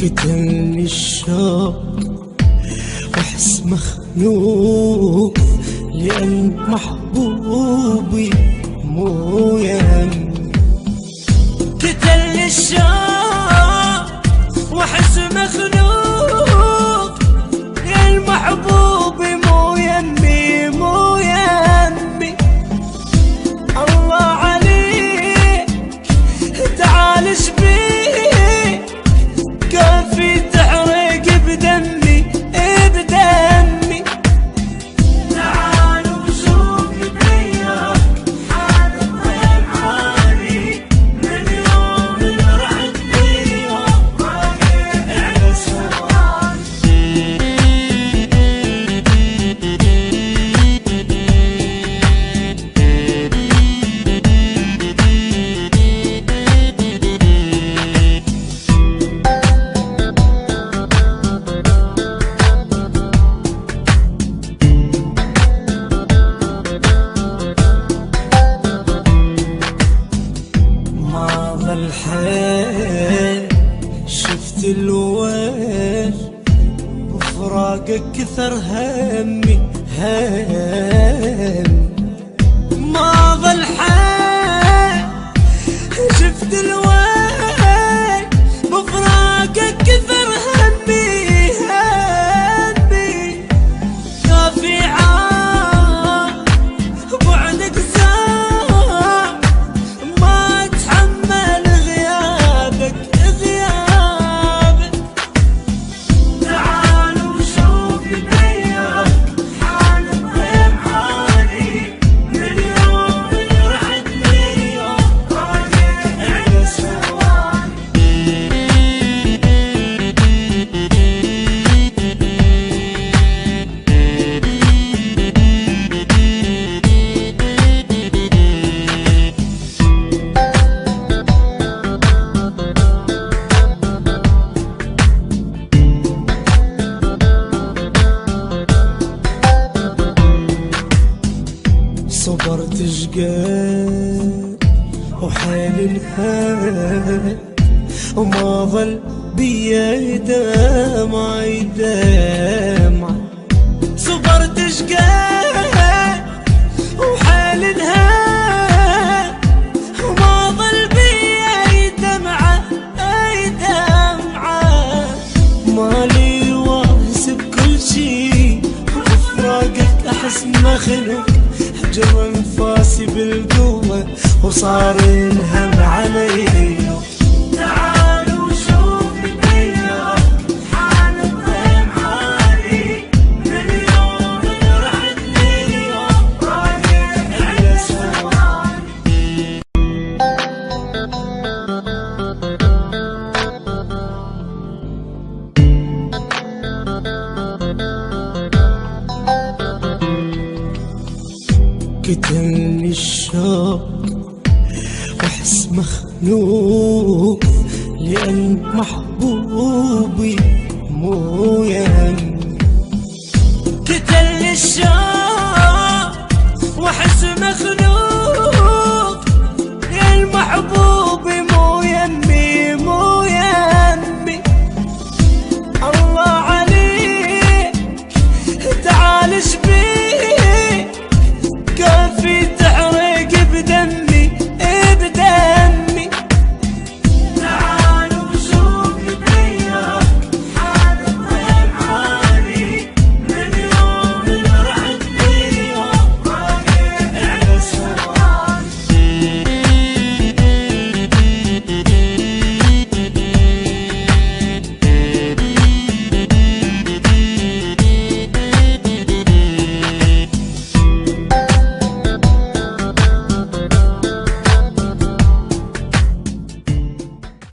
قتلني الشوق واحس مخنوق لأن محبوبي مو يمي. قتلني الشوق واحس مخنوق لأن محبوبي مو يمي مو يمي. الله عليك تعال شبيك كافي تحرق بدمي بدمي. تعال وشوف بياك حال الضيم عالي من يوم اللي رحت ليهم على سواد. الحيل شفت الويل وفراقك كثر همي ما ظل حيل شفت الويل بفراقك كثر همي كافي عام بعدك زار ما اتحمل غيابك. تعال وشوف بياك حال الضيم عالي من يوم اللي رحت ليهم على سواد. صبرت شقد وحيل انهار وما ظل بيا دمع دمع. صبرت شقد وحيل انهار وما ظل بيا دمعة دمعة. مالي واحسب كل شي وفراقك احس مخنوق جرى انفاسي بالقوة وصار الهم علي. تعال وشوف بياك حال الضيم عالي من يوم اللي رحت ليهم على سواد. قتلني الشوق واحس مخنوق لأن محبوبي مو يمي.